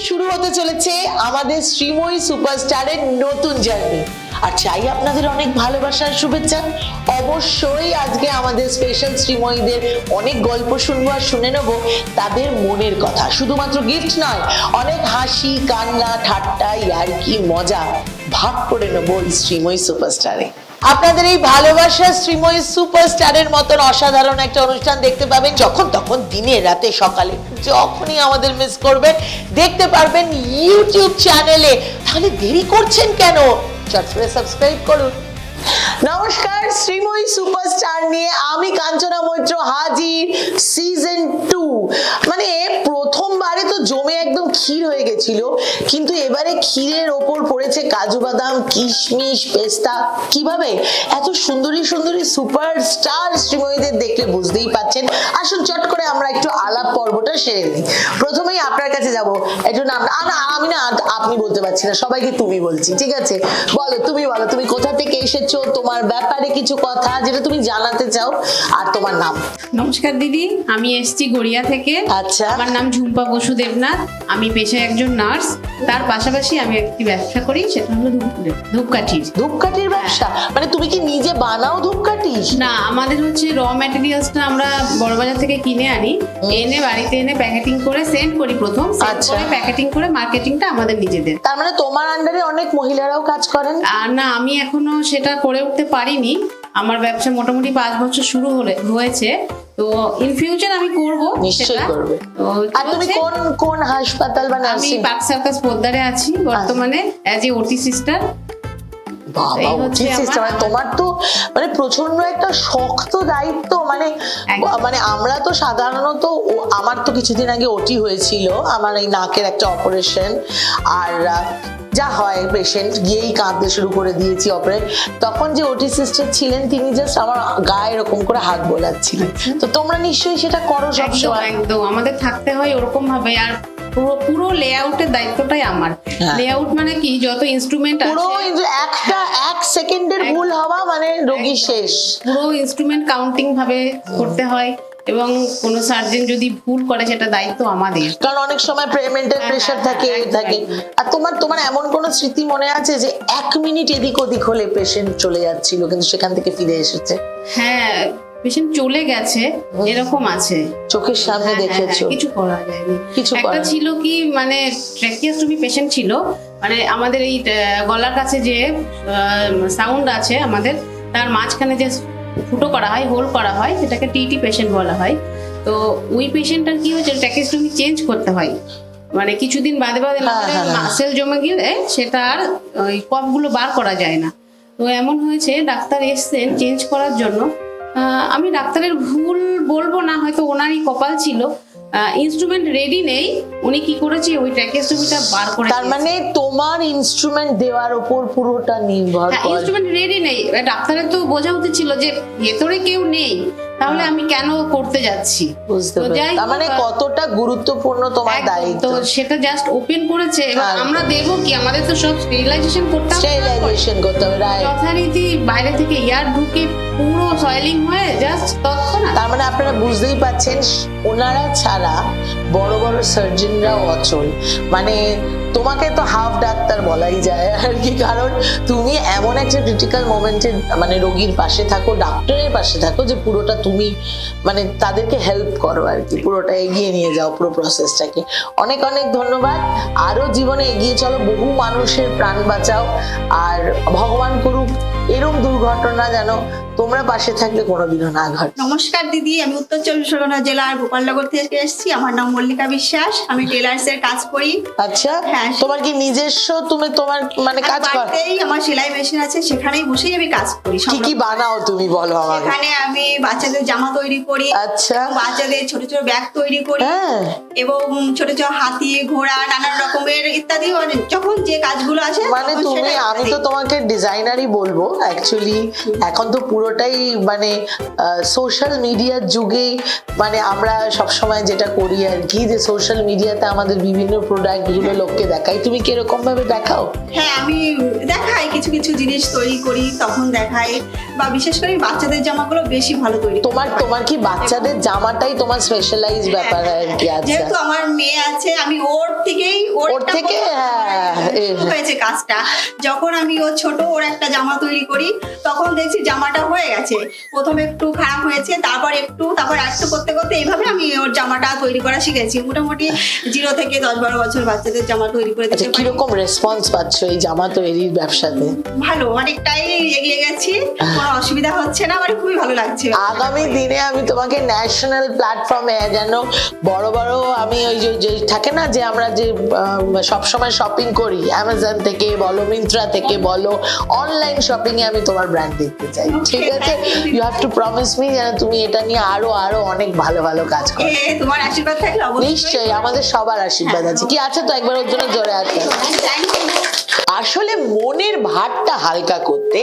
শুরু হতে চলেছে আমাদের শ্রীময়ী সুপারস্টারের নতুন জার্নি, আর চাই আপনাদের অনেক ভালোবাসার শুভেচ্ছা। অবশ্যই আজকে আমাদের স্পেশাল শ্রীময়ীদের অনেক গল্প শুনবো আর শুনে নেবো তাদের মনের কথা। শুধুমাত্র গিফট নয়, অনেক হাসি, কান্না, ঠাট্টা, ইয়ার্কি, মজা ভাগ করে নেবো এই শ্রীময়ী সুপারস্টারে। আপনাদের এই ভালোবাসার শ্রীময়ী সুপারস্টারের মতন অসাধারণ একটা অনুষ্ঠান দেখতে পাবেন যখন তখন, দিনে রাতে সকালে, যখনই আমাদের মিস করবেন দেখতে পারবেন ইউটিউব চ্যানেলে। তাহলে দেরি করছেন কেন? চট করে সাবস্ক্রাইব করুন। নমস্কার, শ্রীময়ী সুপারস্টার নিয়ে আমি কাঞ্চনা মৈত্র হাজির সিজন 2। মানে প্রথমবারে তো জমে একদম ক্ষীর হয়ে গেছিল, কিন্তু এবারে ক্ষীরের ওপর পড়েছে কাজু বাদাম, কিশমিশ, পেস্তা। কিভাবে এত সুন্দরী সুন্দরী সুপারস্টার শ্রীময়ীদের দেখলে বুঝতেই পাচ্ছেন। আসুন চট করে আমরা একটু আলাপ পর্বটা সেরে নিই। প্রথমেই আপনার কাছে যাব, একটু নাম আমি না আপনি বলতে পারছি না, সবাইকে তুমি বলছি, ঠিক আছে? বলো, তুমি বলো তুমি কোথা থেকে এসেছো, তোমার ব্যাপারে কিছু কথা যেটা তুমি জানাতে চাও, আর তোমার নাম। নমস্কার দিদি, আমি এসেছি গড়িয়া থেকে। আচ্ছা, আমার নাম ঝুম্পা বসু দেবনাথ। আমি পেশায় একজন নার্স, তার পাশাপাশি আমি একটি ব্যবসা করি, সেটা হলো ধূপকাঠির। ধূপকাঠির ব্যবসা? মানে তুমি কি নিজে বানাও ধূপকাঠি? না, আমাদের হচ্ছে র ম্যাটেরিয়ালসটা আমরা বড়বাজার থেকে কিনে আনি, এনে বাড়িতে এনে প্যাকেটিং করে সেন্ড করি। প্রথম আচ্ছা। করে প্যাকেটিং করে মার্কেটিংটা আমাদের নিজেদের। তার মানে তোমার আন্ডারে অনেক মহিলারাও কাজ করেন? আর না, আমি এখনো সেটা করে উঠতে পারিনি। আমার ব্যবসা মোটামুটি 5 বছর শুরু হয়েছে, তো ইন ফিউচার আমি করব। নিশ্চয়ই করবে। আর তুমি কোন হাসপাতাল বা আমি নার্সিং? পার্ক সার্কাস পোদ্দারে আছি বর্তমানে অ্যাজ এ ওটি সিস্টার। বাবা, ওটি সিস্টেম তোমার তো মানে প্রচন্ড একটা শক্ত দায়িত্ব। মানে আমরা তো সাধারণত, আমার তো কিছুদিন আগে ওটি হয়েছিল, আমার এই নাকের একটা অপারেশন। আর যা হয়, পেশেন্ট গিয়েই কাঁদতে শুরু করে দিয়েছি অপারেট। তখন যে ওটি সিস্টার ছিলেন তিনি জাস্ট আমার গায়ে এরকম করে হাত বোলাচ্ছিলেন। তো তোমরা নিশ্চয়ই সেটা করো সবসময়? একদম আমাদের থাকতে হয় ওরকম ভাবে। আর পুরো লেআউটের দায়িত্বটাই আমার। লেআউট মানে কি, যত ইনস্ট্রুমেন্ট আছে, পুরো এক সেকেন্ডের ভুল হওয়া মানে রোগী শেষ। পুরো ইনস্ট্রুমেন্ট কাউন্টিং ভাবে করতে হয়, এবং কোন সার্জন যদি ভুল করে সেটা দায়িত্ব আমাদের, কারণ অনেক সময় পেমেন্টের প্রেসার থাকে। আর তোমার এমন কোন স্মৃতি মনে আছে যে 1 মিনিট এদিক ওদিক হলে পেশেন্ট চলে যাচ্ছিল কিন্তু সেখান থেকে ফিরে এসেছে? হ্যাঁ, পেশেন্ট চলে গেছে এরকম আছে, চোখের সামনে দেখেছো? কিছু করা যায়নি। কিছু একটা ছিল কি, মানে ট্র্যাকিওস্টোমি পেশেন্ট ছিল, মানে আমাদের এই গলার কাছে যে সাউন্ড আছে আমাদের, তার মাঝখানে যে ফুটো করা হয়, হোল করা হয়, সেটাকে টিটি পেশেন্ট বলা হয়। তো ওই পেশেন্টটার কি হয়েছে, ট্র্যাকিওস্টোমি চেঞ্জ করতে হয়, মানে কিছুদিন বাদে বাদে মাসেল জমে গেলে সেটা আর ওই কফগুলো বার করা যায় না। তো এমন হয়েছে, ডাক্তার এসছেন চেঞ্জ করার জন্য। আমি ডাক্তারের ভুল বলবো না, হয়তো ওনারই কপাল ছিল, ইনস্ট্রুমেন্ট রেডি নেই। উনি কি করেছে, ওই ট্র্যাকিওস্টোমিটা বার করে। তার মানে তোমার ইনস্ট্রুমেন্ট দেওয়ার উপর পুরোটা নির্ভর করে। ইনস্ট্রুমেন্ট রেডি নেই, ডাক্তারের তো বোঝা উচিত ছিল যে ভেতরে কেউ নেই, তাহলে আমি কেন করতে যাচ্ছি। বুঝতে পারছি, তার মানে কতটা গুরুত্বপূর্ণ তোমার দায়িত্ব। তো সেটা জাস্ট ওপেন করেছে, এবার আমরা দেবো কি, আমাদের তো সব স্টেরিলাইজেশন করতে হবে, যথারীতি বাইরে থেকে এয়ার ঢুকে পুরো সয়েলিং হয়ে জাস্ট তৎক্ষণাৎ। তার মানে আপনারা বুঝতেই পাচ্ছেন, ওনারা ছাড়া বড় বড় সার্জনরাও অচল। মানে তোমাকে তো হাফ ডাক্তার বলাই যায় আর কি, কারণ তুমি এমন একটা ক্রিটিক্যাল মোমেন্টে মানে রোগীর পাশে থাকো, ডাক্তারের পাশে থাকো, যে পুরোটা তুমি মানে তাদেরকে হেল্প করো আর কি, পুরোটা এগিয়ে নিয়ে যাও পুরো প্রসেসটাকে। অনেক অনেক ধন্যবাদ। আরো জীবনে এগিয়ে চলো, বহু মানুষের প্রাণ বাঁচাও, আর ভগবান করুক এরকম দুর্ঘটনা যেন তোমরা পাশে থাকলে কোনোদিনও না ঘটে। নমস্কার দিদি, আমি উত্তর 24 পরগনা জেলার গোপালনগর থেকে এসেছি। আমার নাম মল্লিকা বিশ্বাস, আমি টেলার্স এর কাজ করি। আচ্ছা, হ্যাঁ। তোমার কি নিজস্ব তোমার মানে কাজ করো? বাড়িতেই আমার সেলাই মেশিন আছে, সেখানেই বসেই আমি কাজ করি। কি কি বানাও তুমি বলো আমাকে? সেখানে আমি বাচ্চাদের জামা তৈরি করি। আচ্ছা। বাচ্চাদের ছোট ছোট ব্যাগ তৈরি করি। হ্যাঁ। এবং ছোট ছোট হাতি, ঘোড়া, নানান রকমের ইত্যাদি, যখন যে কাজগুলো আছে। মানে আমি তো তোমাকে ডিজাইনারই বলবো, অ্যাকচুয়ালি এখন তো পুরোটাই মানে সোশ্যাল মিডিয়ার যুগে, মানে আমরা সবসময় যেটা করি আর কি, যে সোশ্যাল মিডিয়াতে আমাদের বিভিন্ন প্রোডাক্ট গুলো লোককে দেখাই। তুমি কি এরকম ভাবে দেখাও? হ্যাঁ, আমি দেখাই কিছু কিছু জিনিস তৈরি করি, তখন দেখাই। বা বিশেষ করে বাচ্চাদের জামাগুলো বেশি ভালো তৈরি করি। তোমার কি বাচ্চাদের জামাটাই তোমার স্পেশালাইজ ব্যাপার আর কি? আচ্ছা, যেহেতু আমার মেয়ে আছে, আমি ওর থেকে হয়েছে কাজটা। যখন আমি ওর ছোট, ওর একটা জামা তৈরি করি, তখন দেখছি জামাটা হয়ে গেছে। প্রথমে একটু খারাপ হয়েছে, তারপর একটু করতে করতে এইভাবে আমি ওর জামাটা তৈরি করা শিখেছি। মোটামুটি 0 থেকে 10-12 বছর বাচ্চাদের জামা তৈরি করে দিতে পারি। কিরকম রেসপন্স পাচ্ছ এই জামা তৈরির ব্যবসাতে? ভালো, অনেকটাই এগিয়ে গেছি, কোনো অসুবিধা হচ্ছে না, আমার খুবই ভালো লাগছে। আগামী দিনে আমি তোমাকে ন্যাশনাল প্ল্যাটফর্মে যেন বড় বড়, আমি ওই যে থাকে না যে আমরা যে সবসময় শপিং করি, অ্যামাজন থেকে বলো, মিন্ত্রা থেকে বলো, অনলাইন শপিং এ আমি তোমার ব্র্যান্ড দেখতে চাই। ঠিক আছে, you have to promise me যেন তুমি এটা নিয়ে আরো অনেক ভালো ভালো কাজ করো। তোমার আশীর্বাদ থাকলে অবশ্যই। নিশ্চয়ই, আমাদের সবার আশীর্বাদ আছে। কি আছে তো একবার ওর জন্য জোরে আছে। আসলে মনের ভারটা হালকা করতে,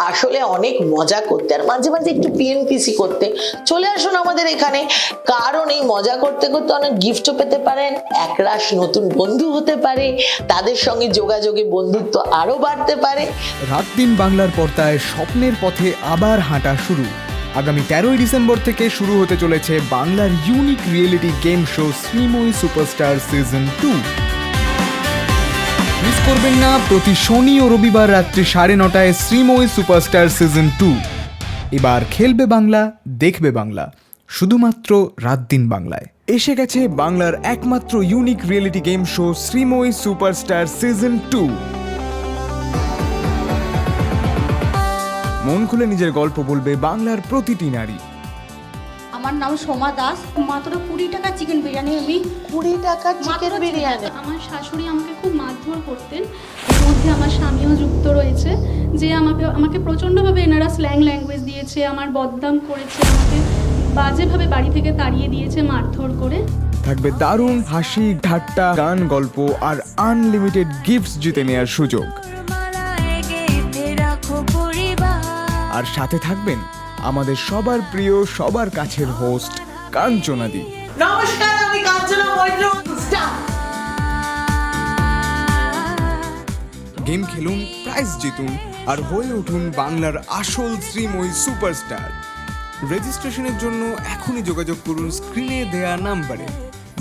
আসলে অনেক মজা করতে, আর মাঝে মাঝে একটু পিএনপিসি করতে চলে আসুন আমাদের এখানে। কারণ এই মজা করতে করতে অনেক গিফটও পেতে পারেন, একরাশ নতুন বন্ধু হতে পারে, তাদের সঙ্গে যোগাযোগে বন্ধুত্ব আরো বাড়তে পারে। রাত দিন বাংলার পর্দায় স্বপ্নের পথে আবার হাঁটা শুরু। আগামী 13ই ডিসেম্বর থেকে শুরু হতে চলেছে বাংলার unique reality game show Sreemoyee superstar season 2। Miss করবেন না প্রতি শনি ও রবিবার রাত্রি 9:30টায় শ্রীময়ী সুপারস্টার সিজন 2। এবার খেলবে বাংলা, দেখবে বাংলা, শুধুমাত্র রাত দিন বাংলায়। এসে গেছে বাংলার একমাত্র unique reality game show Sreemoyee superstar season 2। মন খুলে নিজের গল্প বলবে বাংলার প্রতিটি নারী। আমার নাম সোমা দাস। মাত্র 20 টাকা চিকেন বিরিয়ানি আমি 20 টাকার চিকেন বিরিয়ানি? আমার শাশুড়ি আমাকে খুব মারধর করতেন, এর মধ্যে আমার স্বামীও যুক্ত রয়েছে, যে আমাকে প্রচণ্ডভাবে এনারা স্ল্যাং ল্যাঙ্গুয়েজ দিয়েছে, আমার বদনাম করেছে, আমাকে বাজেভাবে বাড়ি থেকে তাড়িয়ে দিয়েছে মারধর করে। থাকবে দারুণ হাসি, ঠাট্টা, গান, গল্প আর আনলিমিটেড গিফটস জিতে নেওয়ার সুযোগ। আর সাথে থাকবেন আমাদের সবার প্রিয়, সবার কাছের হোস্ট কাঞ্চনা দি। নমস্কার, আমি কাঞ্চনা মৈত্র। গেম খেলুন, প্রাইজ জিতুন আর হয়ে উঠুন বাংলার আসল শ্রীময়ী সুপারস্টার। রেজিস্ট্রেশনের জন্য এখনই যোগাযোগ করুন স্ক্রিনে দেয়া নাম্বারে।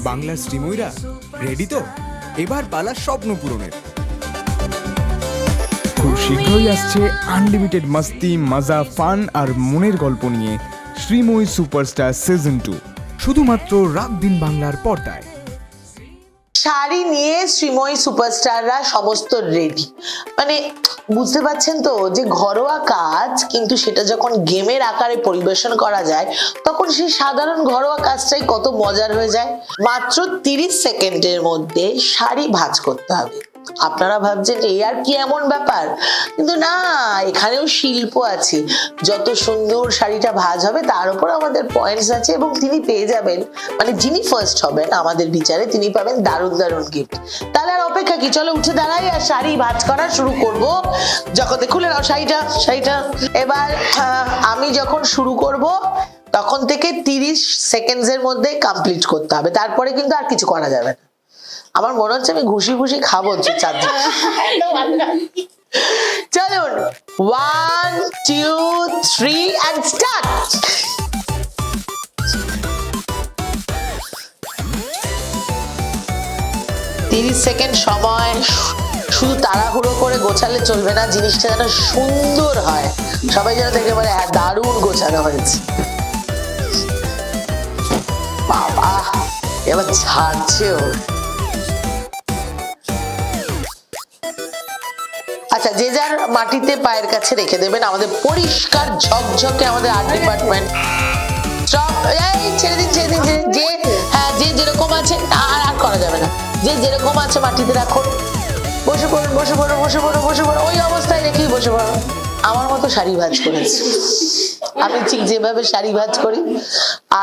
বাংলার শ্রীময়ীরা রেডি তো? এবার পালা স্বপ্ন পূরণের। খুব শীঘ্রই আসছে আনলিমিটেড মস্তি, মজা, ফান আর মনের গল্প নিয়ে শ্রীময়ী সুপারস্টার সিজন 2, শুধুমাত্র রাত দিন বাংলার পর্দায়। শাড়ি নিয়ে শ্রীময়ী সুপারস্টাররা সমস্ত রেডি। মানে বুঝতে পারছেন তো যে ঘরোয়া কাজ, কিন্তু সেটা যখন গেমের আকারে পরিবেশন করা যায়, তখন সেই সাধারণ ঘরোয়া কাজটাই কত মজার হয়ে যায়। মাত্র 30 সেকেন্ডের মধ্যে শাড়ি ভাঁজ করতে হবে। আপনারা ভাবছেন এই আর কি এমন ব্যাপার, কিন্তু না, এখানেও শিল্প আছে। যত সুন্দর শাড়িটা ভাঁজ হবে তার উপর আমাদের পয়েন্টস আছে, এবং তিনি পেয়ে যাবেন, মানে যিনি ফার্স্ট হবেন আমাদের বিচারে, তিনি পাবেন দারুণ দারুণ গিফট। তাহলে আর অপেক্ষা কি, চলো উঠে দাঁড়াই আর শাড়ি ভাঁজ করা শুরু করব। জগতে খুলে নাও শাড়িটা। এবার আমি যখন শুরু করব তখন থেকে 30 সেকেন্ডসের মধ্যে কমপ্লিট করতে হবে, তারপরে কিন্তু আর কিছু করা যাবে না। আমার মনে হচ্ছে আমি ঘুষি খাবো চাঁদে। চলুন, 1 2 3 and start. তিরিশ সেকেন্ড সময়। শুধু তাড়াহুড়ো করে গোছালে চলবে না, জিনিসটা যেন সুন্দর হয়, সবাই যেন দেখে বলে হ্যাঁ দারুণ গোছানো হয়েছে। বাবা, এবার ছাড়ছে ওর। আচ্ছা, যে যার মাটিতে পায়ের কাছে রেখে দেবেন। আমাদের পরিষ্কার ঝকঝকে আমাদের আর্ট ডিপার্টমেন্ট। ছেড়ে দিন। যে যেরকম আছে আর করা যাবে না, যে যেরকম আছে মাটিতে রাখুন। বসে পড়ুন। ওই অবস্থায় রেখেই বসে পড়ুন। আমার মতো শাড়ি ভাঁজ করেছি আমি, ঠিক যেভাবে শাড়ি ভাঁজ করি।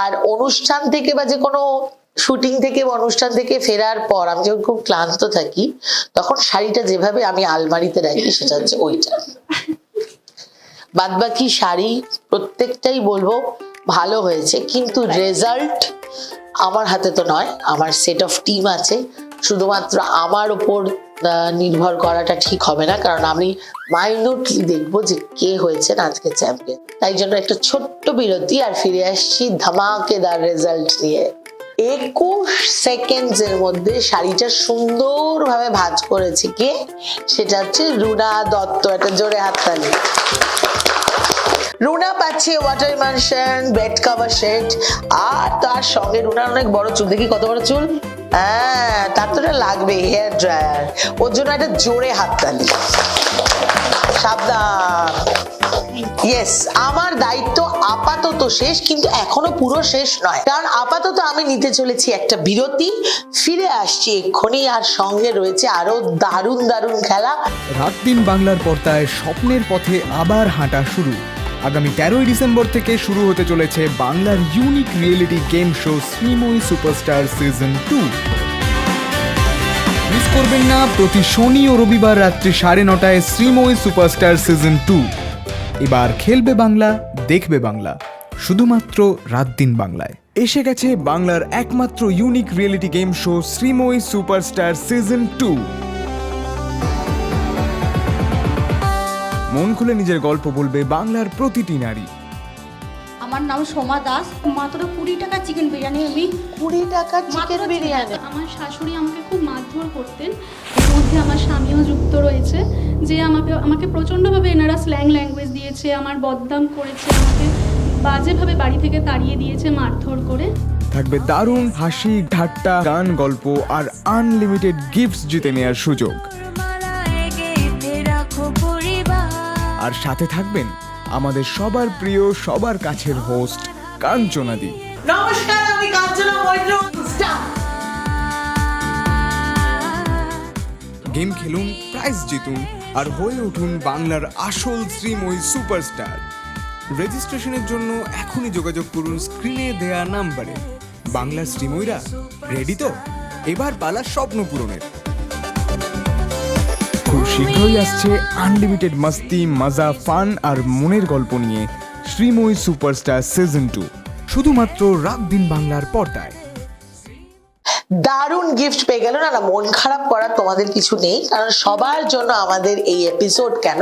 আর অনুষ্ঠান থেকে বা যে কোনো শুটিং থেকে বা অনুষ্ঠান থেকে ফেরার পর আমি যখন খুব ক্লান্ত থাকি, তখন শাড়িটা যেভাবে আমি আলমারিতে রাখি সেটা হচ্ছে ওইটা। বাদবাকি শাড়ি প্রত্যেকটাই বলবো ভালো হয়েছে, কিন্তু রেজাল্ট আমার হাতে তো নয়, আমার সেট অফ টিম আছে। শুধুমাত্র আমার ওপর নির্ভর করাটা ঠিক হবে না, কারণ আমি মাইনুটলি দেখবো যে কে হয়েছেন আজকে চ্যাম্পিয়ন। তাই জন্য একটা ছোট্ট বিরতি, আর ফিরে আসছি ধামাকেদার রেজাল্ট নিয়ে। 21 সেকেন্ডের মধ্যে শাড়িটা সুন্দরভাবে ভাঁজ করেছে কে? সেটা হচ্ছে রুনা দত্ত। একটা জোরে হাততালি। রুনা পাচ্ছে water emulsion bed cover set, আর তার সঙ্গে রুনার অনেক বড় চুল। দেখি কত বড় চুল। হ্যাঁ, তার তো এটা লাগবে, হেয়ার ড্রায়ার। ওর জন্য একটা জোরে হাততালি। সাবধান। ইয়েস, আমার দায়িত্ব আপাতত শেষ, কিন্তু এখনো পুরো শেষ নয়, কারণ আপাতত আমি নিতে চলেছি একটা বিরতি। ফিরে আসছি এক্ষুনি, আর সঙ্গে রয়েছে আরো দারুণ দারুণ খেলা। রাত দিন বাংলার পর্দায় স্বপ্নের পথে আবার হাঁটা শুরু। আগামী 13ই ডিসেম্বর থেকে শুরু হতে চলেছে বাংলার unique reality game show Sreemoyee superstar season 2। Miss করবেন না প্রতি শনি ও রবিবার রাত্রি 9:30টায় শ্রীময়ী সুপারস্টার সিজন 2। এবার খেলবে বাংলা, দেখবে বাংলা, শুধুমাত্র রাত দিন বাংলায়। এসে গেছে বাংলার একমাত্র unique reality game show Sreemoyee superstar season 2। মন খুলে নিজের গল্প বলবে বাংলার প্রতিটি নারী। আমার নাম সোমা দাস। মাত্র 20 টাকা চিকেন বিরিয়ানি আমি 20 টাকার চিকেন বিরিয়ানি। আমার শাশুড়ি আমাকে খুব মারধর করতেন, এর মধ্যে আমার স্বামীও যুক্ত রয়েছে, যে আমাকে প্রচণ্ডভাবে এনারা স্ল্যাং ল্যাঙ্গুয়েজ দিয়েছে, আমার বদনাম করেছে, আমাকে বাজেভাবে বাড়ি থেকে তাড়িয়ে দিয়েছে মারধর করে। থাকবে দারুণ হাসি, ঠাট্টা, গান, গল্প আর আনলিমিটেড গিফটস জিতে নেওয়ার সুযোগ। আর সাথে থাকবেন আমাদের সবার প্রিয়, সবার কাছের হোস্ট কাঞ্চনাদি। নমস্কার, আমি কাঞ্চনা মৈত্র। গেম খেলুন, প্রাইজ জিতুন আর হয়ে উঠুন বাংলার আসল শ্রীময়ী সুপারস্টার। রেজিস্ট্রেশনের জন্য এখনই যোগাযোগ করুন স্ক্রিনে দেয়া নাম্বারে। বাংলার শ্রীময়ীরা রেডি তো? এবার পালা স্বপ্ন পূরণের। খুব শীঘ্রই আসছে আনলিমিটেড মাস্তি, মজা, ফান আর মনের গল্প নিয়ে শ্রীময়ী সুপারস্টার সিজন 2, শুধুমাত্র রাত দিন বাংলার পর্দায়। দারুণ গিফট পেয়ে গেল। না না, মন খারাপ করার তোমাদের কিছু নেই, কারণ সবার জন্য আমাদের এই এপিসোড কেন,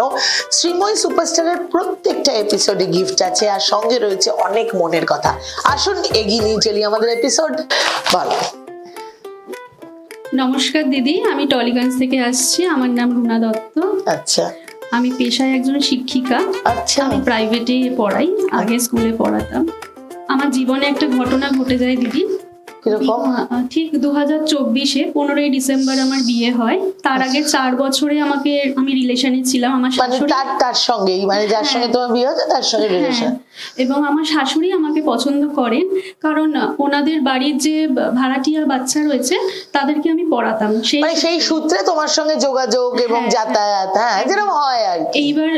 শ্রীময়ী সুপারস্টারের প্রত্যেকটা এপিসোডে গিফট আছে, আর সঙ্গে রয়েছে অনেক মনের কথা। আসুন এগিয়ে নিয়ে চলি আমাদের এপিসোড। বলো। নমস্কার দিদি, আমি টলিগঞ্জ থেকে আসছি। আমার নাম রুনা দত্ত। আচ্ছা আমি পেশায় একজন শিক্ষিকা। আচ্ছা। আমি প্রাইভেটে পড়াই, আগে স্কুলে পড়াতাম। আমার জীবনে একটা ঘটনা ঘটে যায় দিদি। কিরকম? ঠিক 2024-এ 15ই ডিসেম্বর আমার বিয়ে হয়। তার আগে 4 বছরে আমি রিলেশনে ছিলাম আমার মানে শাশুড়ি। তার সঙ্গেই, মানে যার সঙ্গে তোমার বিয়ে হচ্ছে তার সঙ্গে রিলেশন। এবং আমার শাশুড়ি আমাকে পছন্দ করেন, কারণ ওনাদের বাড়ির যে ভাড়াটিয়া বাচ্চা রয়েছে তাদেরকে আমি পড়াতাম। মানে সেই সূত্রে তোমার সঙ্গে যোগাযোগ এবং যাতায়াত, হ্যাঁ যেরকম হয় আর কি। এইবার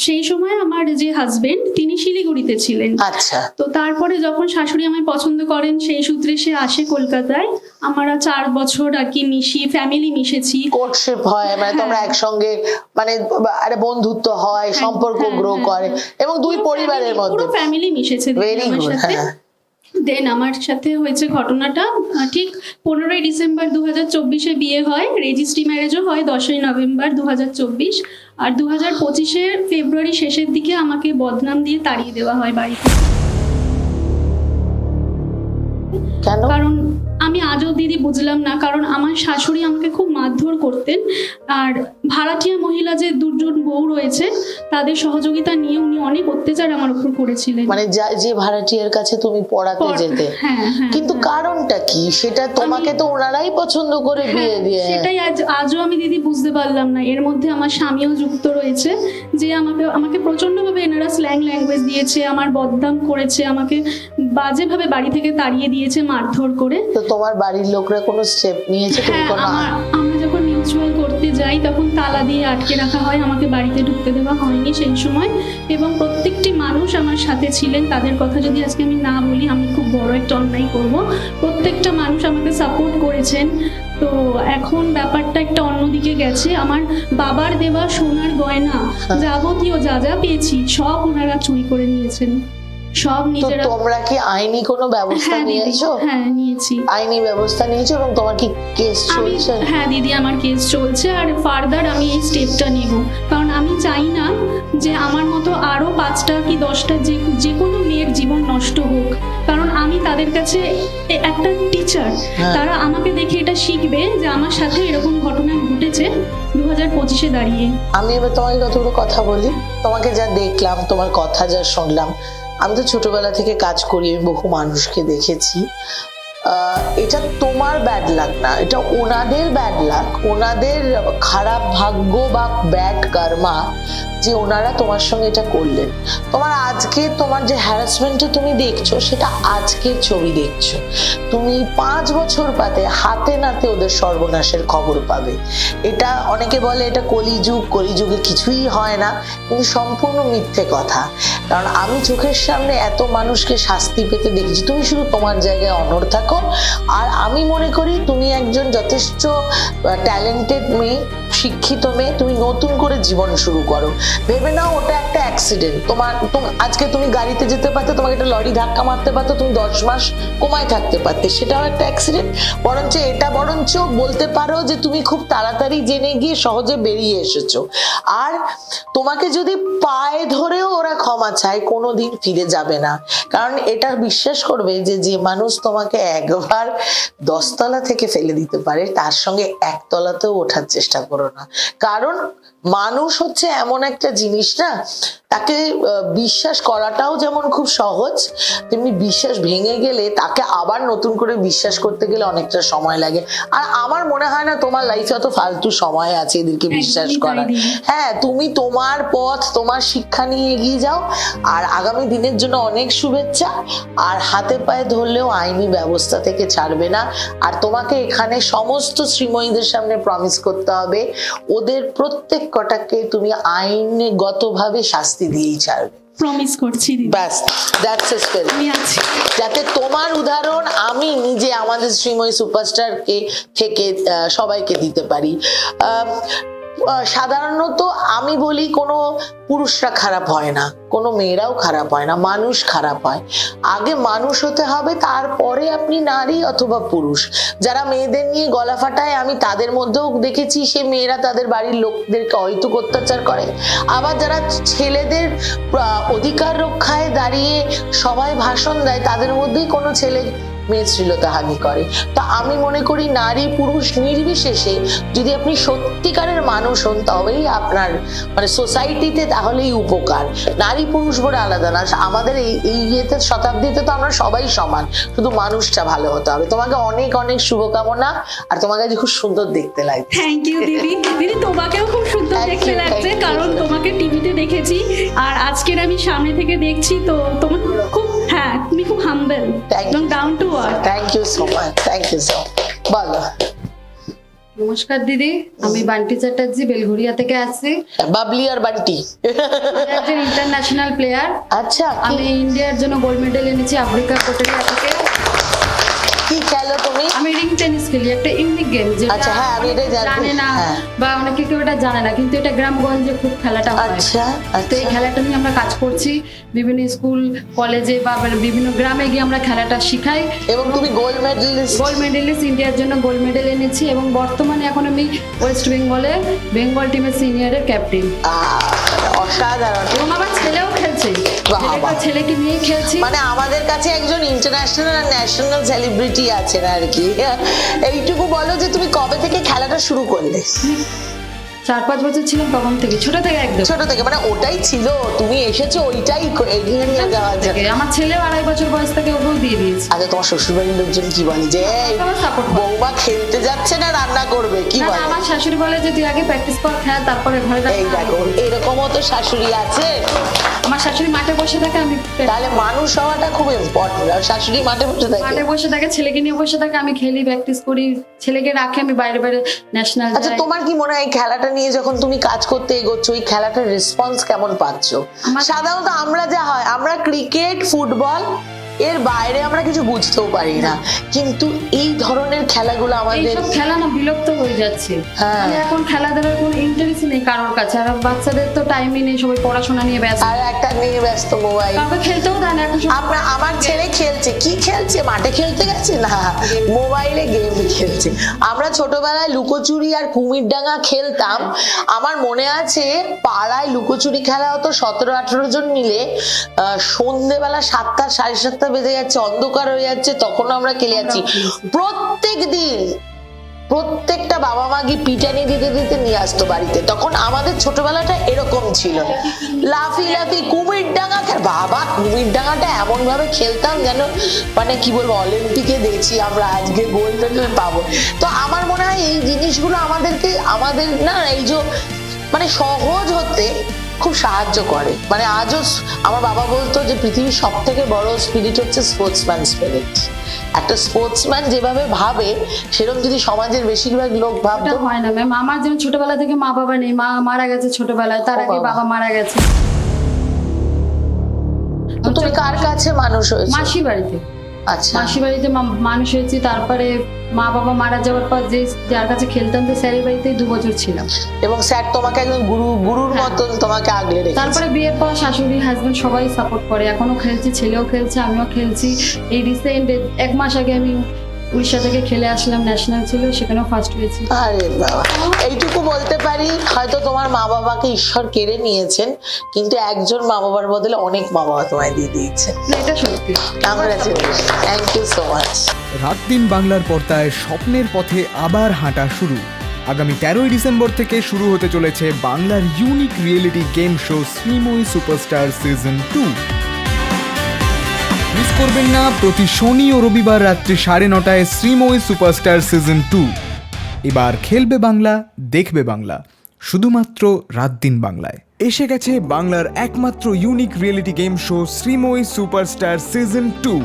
সেই সময় আমার যে হাজবেন্ড তিনি শিলিগুড়িতে ছিলেন। আচ্ছা। তো তারপরে যখন শাশুড়ি আমায় পছন্দ করেন, সেই সূত্রে সে আসে কলকাতায়। আমরা 4 বছর আর কি ফ্যামিলি মিশেছি। কোর্টশিপ হয়, মানে তোমরা একসঙ্গে মানে একটা বন্ধুত্ব হয়, সম্পর্ক গ্রো করে, এবং দুই পরিবারের মধ্যে পুরো ফ্যামিলি মিশেছে ভেরি আমার গুড। সাথে। হ্যাঁ, দেন আমার সাথে হয়েছে ঘটনাটা ঠিক 15ই ডিসেম্বর 2024-এ বিয়ে হয়। রেজিস্ট্রি ম্যারেজও হয় 10ই নভেম্বর 2024। আর 2025-এ ফেব্রুয়ারি শেষের দিকে আমাকে বদনাম দিয়ে তাড়িয়ে দেওয়া হয় বাড়ি থেকে। কেন? কারণ আমি আজও দিদি বুঝলাম না, কারণ আমার শাশুড়ি আমাকে খুব মারধর করতেন। আর ভাড়াটিয়া মহিলা যে 2জন বউ রয়েছে তাদের সহযোগিতা নিয়ে উনি অনেক অত্যাচার আমার উপর করেছিলেন। মানে যে ভাড়াটিয়ার কাছে তুমি পড়াতে যেতে, হ্যাঁ, কিন্তু কারণটা কি সেটা তোমাকে তো ওনারাই পছন্দ করে বিয়ে দিয়ে। সেটাই আজও আমি দিদি বুঝতে পারলাম না। এর মধ্যে আমার স্বামীও যুক্ত রয়েছে, যে আমাকে প্রচন্ডভাবে এনারা স্ল্যাং ল্যাঙ্গুয়েজ দিয়েছে, আমার বদনাম করেছে, আমাকে বাজেভাবে বাড়ি থেকে তাড়িয়ে দিয়েছে মারধর করে। তো তোমার বাড়ির লোকরা কোনো স্টেপ নিয়েছে? তুমি হ্যাঁ, কোনো আমরা যখন নিউ রিচুয়াল করতে যাই তখন তালা দিয়ে আটকে রাখা হয়, আমাকে বাড়িতে ঢুকতে দেওয়া হয়নি সেই সময়। এবং প্রত্যেকটি মানুষ আমার সাথে ছিলেন, তাদের কথা যদি আজকে আমি না বলি আমি খুব বড় একটা অন্যায় করব। প্রত্যেকটা মানুষ আমাকে সাপোর্ট করেছেন। তো এখন ব্যাপারটা একটা অন্যদিকে গেছে। আমার বাবার দেওয়া সোনার গয়না যাবতীয় যা যা পেয়েছি সব ওনারা চুরি করে নিয়েছেন, সব তো নিজেরা। তোমরা কি আইনি কোনো ব্যবস্থা হ্যাঁ দিদি, নিয়েছো? হ্যাঁ নিয়েছি। আইনি ব্যবস্থা নিয়েছো এবং তোমার কি কেস আমি চলছে? হ্যাঁ দিদি, আমার কেস চলছে আর ফার্দার আমি এই স্টেপটা নেব, কারণ আমি চাই না যে আমার মতো আরো 5টা কি 10টা যে কোনো মেয়ের জীবন নষ্ট হোক। কারণ আমি তাদের কাছে একটা টিচার, তারা আমাকে দেখে এটা শিখবে যে আমার সাথে এরকম ঘটনা ঘটেছে 2025-এ দাঁড়িয়ে। আমি এবার তোমাকে কতগুলো কথা বলি। তোমাকে যা দেখলাম, তোমার কথা যা শুনলাম, আমি তো ছোটবেলা থেকে কাজ করি, আমি বহু মানুষকে দেখেছি। এটা তোমার ব্যাড লাক না, এটা ওনাদের ব্যাড লাক, ওনাদের খারাপ ভাগ্য বা ব্যাড কর্মা যে ওনারা তোমার সঙ্গে এটা করলেন। তোমার আজকে তোমার যে হ্যারাসমেন্টটা তুমি দেখছো সেটা আজকের ছবি দেখছো। তুমি 5 বছর বাদে হাতে নাতে ওদের সর্বনাশের খবর পাবে। এটা অনেকে বলে এটা কলিযুগ, কলিযুগে কিছুই হয় না, কিন্তু সম্পূর্ণ মিথ্যে কথা। কারণ আমি চোখের সামনে এত মানুষকে শাস্তি পেতে দেখেছি। তুমি শুধু তোমার জায়গায় অনড় থাকো। আর আমি মনে করি তুমি একজন যথেষ্ট ট্যালেন্টেড মেয়ে, শিক্ষিত মেয়ে, তুমি নতুন করে জীবন শুরু করো। ভেবে নাও ওটা একটা অ্যাক্সিডেন্ট। আজকে তুমি গাড়িতে যেতে পারতে, তোমাকে একটা লরি ধাক্কা মারতে পারতো, তুমি 10 মাস কোমায় থাকতে পারতে, সেটাও একটা অ্যাক্সিডেন্ট। বরঞ্চ বলতে পারো যে তুমি খুব তাড়াতাড়ি জেনে গিয়ে সহজে বেরিয়ে এসেছো। আর তোমাকে যদি পায়ে ধরেও ওরা ক্ষমা চায়, কোনোদিন ফিরে যাবে না। কারণ এটা বিশ্বাস করবে যে মানুষ তোমাকে একবার 10 তলা থেকে ফেলে দিতে পারে, তার সঙ্গে 1 তলাতেও ওঠার চেষ্টা করো না। কারণ মানুষ হচ্ছে এমন একটা জিনিস না, তাকে বিশ্বাস করাটাও যেমন খুব সহজ, তেমনি বিশ্বাস ভেঙে গেলে তাকে আবার নতুন করে বিশ্বাস করতে গেলে অনেকটা সময় লাগে। আর আমার মনে হয় না তোমার লাইফে অত ফালতু সময় আছে এদেরকে বিশ্বাস করার। হ্যাঁ, তুমি তোমার পথ, তোমার শিক্ষা নিয়ে এগিয়ে যাও। আর আগামী দিনের জন্য অনেক শুভেচ্ছা। আর হাতে পায়ে ধরলেও আইনি ব্যবস্থা থেকে ছাড়বে না। আর তোমাকে এখানে সমস্ত শ্রীময়ীদের সামনে প্রমিস করতে হবে, ওদের প্রত্যেক কটাকে তুমি আইনগতভাবে শাস্তি দিয়েই ছাড়বে। প্রমিস করছি দিদি। ব্যাস, দ্যাটস এ স্পেল। আমি আছি। যাতে তোমার উদাহরণ আমি নিজে আমাদের শ্রীময়ী সুপারস্টারকে থেকে সবাইকে দিতে পারি। সাধারণত আমি বলি কোনো পুরুষরা খারাপ হয় না, কোনো মেয়েরাও খারাপ হয় না, মানুষ খারাপ হয়। আগে মানুষ হতে হবে, তারপরে আপনি নারী অথবা পুরুষ। যারা মেয়েদের নিয়ে গলা ফাটায়, আমি তাদের মধ্যেও দেখেছি সে মেয়েরা তাদের বাড়ির লোকদেরকে অহেতুক অত্যাচার করে। আবার যারা ছেলেদের অধিকার রক্ষায় দাঁড়িয়ে সবাই ভাষণ দেয়, তাদের মধ্যেই কোনো ছেলে মেয়ে শ্লীলতাহানি করে। তো আমি মনে করি নারী পুরুষ নির্বিশেষে যদি আপনি সত্যিকারের মানুষ হন, তবেই আপনার মানে সোসাইটিতে তাহলেই উপকার। নারী পুরুষ বলে আলাদা না, আমাদের এই ইয়েতে শতাব্দীতে তো আমরা সবাই সমান, শুধু মানুষটা ভালো হতে হবে। তোমাকে অনেক অনেক শুভকামনা। আর তোমাকে আজ খুব সুন্দর দেখতে লাগছে। থ্যাংক ইউ দিদি। দিদি তোমাকেও খুব সুন্দর দেখতে লাগছে, কারণ তোমাকে টিভিতে দেখেছি আর আজকের আমি সামনে থেকে দেখছি। তো তোমার খুব, হ্যাঁ তুমি খুব হাম্বল এবং down to earth. Thank you so much, thank you so. বলো। নমস্কার দিদি, আমি বান্টি চ্যাটার্জি, বেলঘুরিয়া থেকে আসছি। বাবলি আর বান্টি আমি একজন ইন্টারন্যাশনাল প্লেয়ার। আচ্ছা, আমি ইন্ডিয়ার জন্য গোল্ড মেডেল এনেছি আফ্রিকা কোটেরিয়া থেকে। কি খেলো তুমি? আমি রিং টেনিস খেলি, একটা ইউনিক গেম যেটা আচ্ছা, হ্যাঁ আমি এটা জানি। জানে না হ্যাঁ। বা অনেকে কেউ এটা জানে না, কিন্তু এটা গ্রামগঞ্জে খুব খেলাটা হয়। আচ্ছা, তো এই খেলাটা নিয়ে আমরা কাজ করছি, বিভিন্ন স্কুল কলেজে বা বিভিন্ন গ্রামে গিয়ে আমরা খেলাটা শিখাই। এবং তুমি গোল্ড মেডেলিস্ট। গোল্ড মেডেলিস্ট, ইন্ডিয়ার জন্য গোল্ড মেডেল এনেছি এবং বর্তমানে এখন আমি ওয়েস্ট বেঙ্গলে বেঙ্গল টিমের সিনিয়রের ক্যাপ্টেন। অসাধারণ। এবং আমার ছেলেও খেলছে, বাহ, বাহ। ছেলেকে নিয়ে খেলছি। মানে আমাদের কাছে একজন ইন্টারন্যাশনাল আর ন্যাশনাল সেলিব্রিটি আছেন আর কি। এইটুকু বলো যে তুমি কবে থেকে খেলাটা শুরু করলে? 4-5 বছর ছিলাম তখন থেকে, ছোট থেকে একদম। ছোট থেকে মানে ওটাই ছিল, তুমি এসেছো ওইটাই এগিয়ে নিয়ে যাওয়ার জন্য। আমার ছেলে 2.5 বছর বয়স থেকে ওকেও দিয়ে দিয়েছি। আচ্ছা, তোমার শ্বশুরবাড়ির লোকজন কি বলে যে এই আমার support করে। বৌমা খেলতে যাচ্ছে না রান্না করবে, কি না, না, বলে? আমার শাশুড়ি বলে যে তুই আগে প্র্যাকটিস কর, খেল, তারপরে ঘরে এই দেখো, এরকমও তো শাশুড়ি আছে। আমার শাশুড়ি মাঠে বসে থাকে, আমি তাহলে মানুষ হওয়াটা খুব ইম্পর্টেন্ট। আর শাশুড়ি মাঠে বসে থাকে। মাঠে বসে থাকে, ছেলেকে নিয়ে বসে থাকে, আমি খেলি, প্র্যাকটিস করি, ছেলেকে রাখি, আমি বাইরে বাইরে ন্যাশনাল আচ্ছা, তোমার কি মনে হয় এই খেলাটা নিয়ে যখন তুমি কাজ করতে এগোচ্ছ, ওই খেলাটার রেসপন্স কেমন পাচ্ছ? সাধারণত আমরা যা হয়, আমরা ক্রিকেট, ফুটবল এর বাইরে আমরা কিছু বুঝতেও পারি না, কিন্তু এই ধরনের খেলাগুলো আমাদের এইসব খেলা না বিলুপ্ত হয়ে যাচ্ছে। হ্যাঁ। মানে এখন খেলাধুলার কোনো ইন্টারেস্ট নেই কারোর কাছে, আর বাচ্চাদের তো টাইমই নেই, সবাই পড়াশোনা নিয়ে ব্যস্ত, আর একটা নিয়ে ব্যস্ত মোবাইল। কাউকে খেলতেও দেয় না এখন। আমার ছেলে খেলছে, কি খেলছে? মাঠে খেলতে গেছে না, মোবাইলে গেম খেলছে। আমরা ছোটবেলায় লুকোচুরি আর কুমিরডাঙ্গা খেলতাম। আমার মনে আছে পাড়ায় লুকোচুরি খেলা হতো 17-18 জন মিলে। সন্ধ্যেবেলা 7টা 7:30 বেজে যাচ্ছে, অন্ধকার হয়ে যাচ্ছে, তখন আমরা খেলে যাচ্ছি প্রত্যেক দিন। প্রত্যেকটা বাবা মা গিয়ে পিটানি দিতে দিতে নিয়ে আসতো বাড়িতে। তখন আমাদের ছোটবেলাটা এরকম ছিল, লাফি লাফি কুমির ডাঙ্গা। বাবা, কুমির ডাঙ্গাটা এমন ভাবে খেলতাম যেন মানে কি বলবো, অলিম্পিকে দেখছি আমরা আজকে গোল্ড মেডেল পাবো। তো আমার মনে হয় এই জিনিসগুলো আমাদের না এই যে মানে সহজ হতে খুব সাহায্য করে। মানে আজও আমার বাবা বলতো যে পৃথিবীর সব থেকে বড় স্পিরিট হচ্ছে স্পোর্টসম্যান স্পিরিট। একটা স্পোর্টসম্যান যেভাবে ভাবে, সেরকম যদি সমাজের বেশিরভাগ লোক ভাবতো। হয় না ম্যাম, আমার যেন ছোটবেলা থেকে মা বাবা নেই, মা মারা গেছে ছোটবেলায়, তার আগে বাবা মারা গেছে। তো তুমি কার কাছে মানুষ হয়েছো? মাসির বাড়িতে। আচ্ছা, মাসির বাড়িতে মানুষ হয়েছি। তারপরে মা বাবা মারা যাওয়ার পর যার কাছে খেলতাম, তো স্যারের বাড়িতেই 2 বছর ছিলাম। এবং স্যার তোমাকে একদম গুরুর মতন তোমাকে আগলে রেখেছে। তারপরে বিয়ের পর শাশুড়ি হাজবেন্ড সবাই সাপোর্ট করে, এখনো খেলছি, ছেলেও খেলছে, আমিও খেলছি। এই রিসেন্ট 1 মাস আগে আমি উড়িষ্যা থেকে খেলে আসলাম, ন্যাশনাল ছিল, সেখানেও ফার্স্ট হয়েছি। আরে বাবা, এইটুকু বলতে পারি, হয়তো তোমার মা বাবাকে ঈশ্বর কেড়ে নিয়েছেন, কিন্তু একজন মা বাবার বদলে অনেক মা বাবা তোমায় দিয়ে দিয়েছেন। এটা সত্যি। Thank you so much. রাত দিন বাংলার পর্দায় স্বপ্নের পথে আবার হাঁটা শুরু। আগামী 13ই ডিসেম্বর থেকে শুরু হতে চলেছে বাংলার unique reality game show Sreemoyee superstar season 2। Miss করবেন না প্রতি শনি ও রবিবার রাত্রি 9:30 শ্রীময়ী সুপারস্টার সিজন 2। এবার খেলবে বাংলা, দেখবে বাংলা, শুধুমাত্র রাত দিন বাংলায়। এসে গেছে বাংলার একমাত্র unique reality game show Sreemoyee superstar season 2।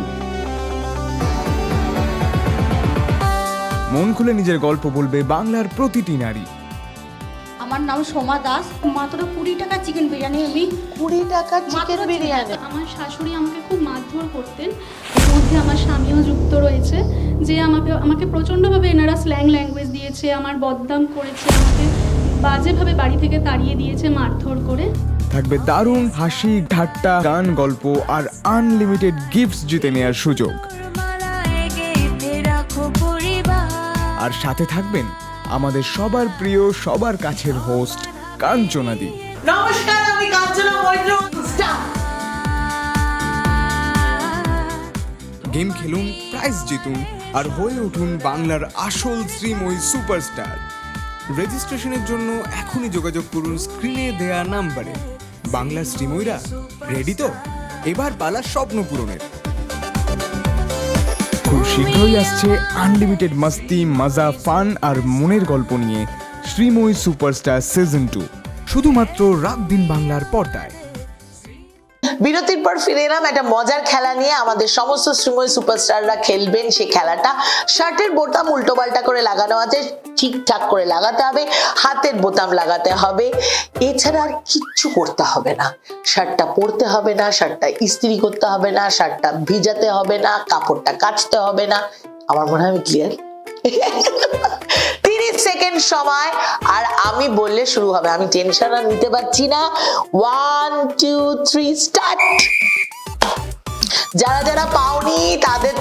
মন খুলে নিজের গল্প বলবে বাংলার প্রতিটি নারী। আমার নাম সোমা দাস, মাত্র 20 টাকা চিকেন বিরিয়ানি আমি 20 টাকার চিকেন বিরিয়ানি। আমার শাশুড়ি আমাকে খুব মারধর করতেন, এর মধ্যে আমার স্বামীও যুক্ত রয়েছে, যে আমাকে প্রচণ্ডভাবে এনারা স্ল্যাং ল্যাঙ্গুয়েজ দিয়েছে, আমার বদনাম করেছে, আমাকে বাজেভাবে বাড়ি থেকে তাড়িয়ে দিয়েছে মারধর করে। থাকবে দারুণ হাসি, ঠাট্টা, গান, গল্প আর আনলিমিটেড গিফটস জিতে নেওয়ার সুযোগ। আর সাথে থাকবেন আমাদের সবার প্রিয়, সবার কাছের হোস্ট কাঞ্চনাদি। নমস্কার, আমি কাঞ্চনা মৈত্র। গেম খেলুন, প্রাইজ জিতুন আর হয়ে উঠুন বাংলার আসল শ্রীময়ী সুপারস্টার। রেজিস্ট্রেশনের জন্য এখনই যোগাযোগ করুন স্ক্রিনে দেয়া নাম্বারে। বাংলার শ্রীময়ীরা রেডি তো? এবার পালা স্বপ্ন পূরণের। খুব শীঘ্রই আসছে আনলিমিটেড মাস্তি, মজা, ফান আর মনের গল্প নিয়ে শ্রীময়ী সুপারস্টার সিজন 2, শুধুমাত্র রাত দিন বাংলার পর্দায়। বিরতির পর ফিরে এলাম একটা মজার খেলা নিয়ে। আমাদের সমস্ত শ্রীময়ী সুপারস্টাররা খেলবেন সেই খেলাটা। শার্টের বোতাম উল্টো পাল্টা করে লাগানো আছে, ঠিকঠাক করে লাগাতে হবে, হাতের বোতাম লাগাতে হবে, এছাড়া আর কিচ্ছু করতে হবে না। শার্টটা পরতে হবে না, শার্টটা ইস্ত্রি করতে হবে না, শার্টটা ভিজাতে হবে না, কাপড়টা কাচতে হবে না। আমার মনে হয় আমি ক্লিয়ার। 30 সেকেন্ড সময়, আর আমি বললে শুরু হবে। আমি টেনশন আর নিতে পারছি না। 1 2 3 স্টার্ট। যারা যারা পাওনি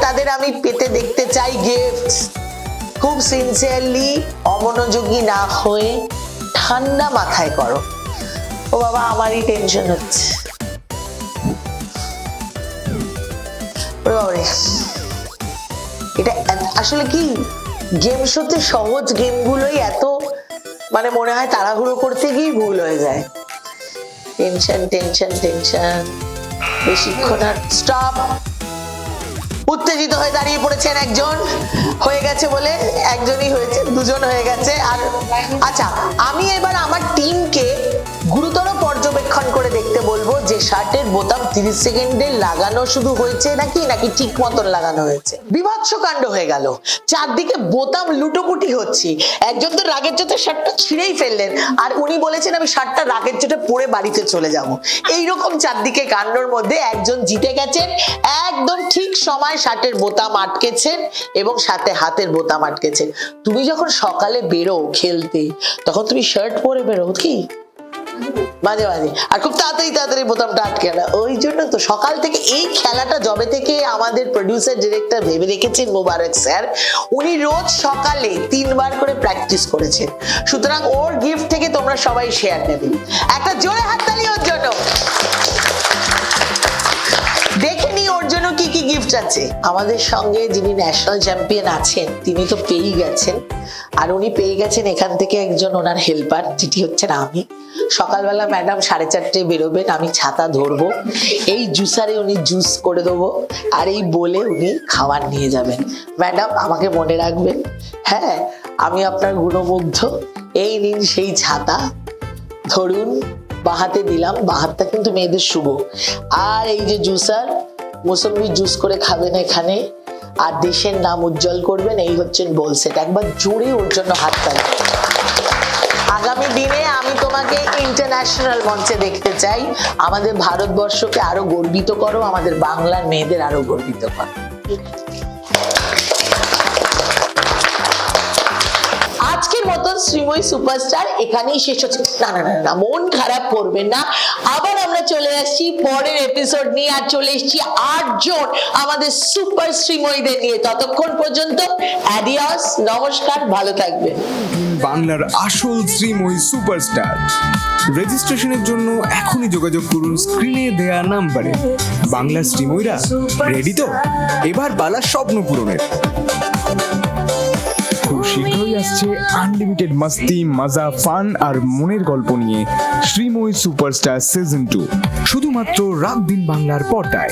তাদের আমি পেতে দেখতে চাই গিফটস। খুব সিনসিয়ারলি, অমনোযোগী না হয়ে ঠান্ডা মাথায় করো। ও বাবা, আমারই টেনশন হচ্ছে। এটা আসলে কি, গেম শোতে সহজ গেমগুলোই এত মানে মনে হয় তাড়াহুড়ো করতে গিয়ে ভুল হয়ে যায়। টেনশন টেনশন টেনশন, বেশিক্ষণ আর স্টপ। উত্তেজিত হয়ে দাঁড়িয়ে পড়েছেন একজন, হয়ে গেছে বলে একজনই হয়েছে, দুজন হয়ে গেছে। আর আচ্ছা, আমি এবার আমার টিমকে গুরুতর পর্যবেক্ষণ করে দেখতে বলবো যে শার্টের বোতাম 30 সেকেন্ডে লাগানো শুধু হয়েছে নাকি ঠিক মতন লাগানো হয়েছে। বিভৎস কাণ্ড হয়ে গেল, চারদিকে বোতাম লুটোপুটি হচ্ছে। একজন তো রাগের চোটে শার্টটা ছিঁড়েই ফেললেন, আর উনি বলেছেন আমি শার্টটা রাগের চোটে পরে বাড়িতে চলে যাব। এইরকম চারদিকে কাণ্ডর মধ্যে একজন জিতে গেছেন, একদম ঠিক সময় শার্টের বোতাম আটকেছেন এবং সাথে হাতের বোতাম আটকেছেন। তুমি যখন সকালে বেরো খেলতে, তখন তুমি শার্ট পরে বেরো কি? মাঝে মাঝে, আর খুব তাড়াতাড়ি বোতামটা আটকে না। ওই জন্য তো সকাল থেকে এই খেলাটা জবে থেকে আমাদের প্রডিউসার ডিরেক্টর ভেবে রেখেছেন মোবারক স্যার, উনি রোজ সকালে 3 বার করে প্র্যাকটিস করেছেন। সুতরাং ওর গিফট থেকে তোমরা সবাই শেয়ার নেবে। একটা জোরে হাততালি ওর জন্য। দেখে নি ওর জন্য কি কি গিফট আছে। আমাদের সঙ্গে যিনি ন্যাশনাল চ্যাম্পিয়ন আছেন তিনি তো পেয়েই গেছেন, আর উনি পেয়ে গেছেন এখান থেকে একজন ওনার হেল্পার, যেটি হচ্ছেন আমি। সকালবেলা ম্যাডাম 4:30 বেরোবেন, আমি ছাতা ধরবো, এই জুসারে উনি জুস করে দেবো, আর এই বলে উনি খাবার নিয়ে যাবেন। ম্যাডাম আমাকে মনে রাখবেন, হ্যাঁ আমি আপনার গুণমুগ্ধ। এই নিন সেই ছাতা, ধরুন, বাহাতে দিলাম, বাহাতটা কিন্তু মেয়েদের শুভ। আর এই যে জুসার, মৌসুমী জুস করে খাবেন এখানে, আর দেশের নাম উজ্জ্বল করবেন। এই হচ্ছেন বোলসেট। একবার জোরে ওর জন্য হাততালি। আগামী দিনে আমি তোমাকে ইন্টারন্যাশনাল মঞ্চে দেখতে চাই। আমাদের ভারতবর্ষকে আরো গর্বিত করো, আমাদের বাংলার মেয়েদের আরো গর্বিত করো। আজকের মতন শ্রীময়ী সুপারস্টার এখানেই শেষ হচ্ছে। না, মন খারাপ করবেন না, আবার আমরা চলে আসছি পরের এপিসোড নিয়ে, আর চলে এসেছি 8 জন আমাদের সুপার শ্রীময়ীদের নিয়ে। ততক্ষণ পর্যন্ত অ্যাডিয়াস, নমস্কার, ভালো থাকবেন। বাংলার আসল শ্রীময়ী সুপারস্টার। রেজিস্ট্রেশনের জন্য এখনই যোগাযোগ করুন স্ক্রিনে দেয়া নাম্বারে। বাংলার শ্রীময়ীরা রেডি তো? এবার পালা স্বপ্ন পূরণের। খুব শীঘ্রই আসছে আনলিমিটেড মাস্তি, মজা, ফান আর মনের গল্প নিয়ে শ্রীময়ী সুপারস্টার সিজন 2, শুধুমাত্র রাত দিন বাংলার পর্দায়।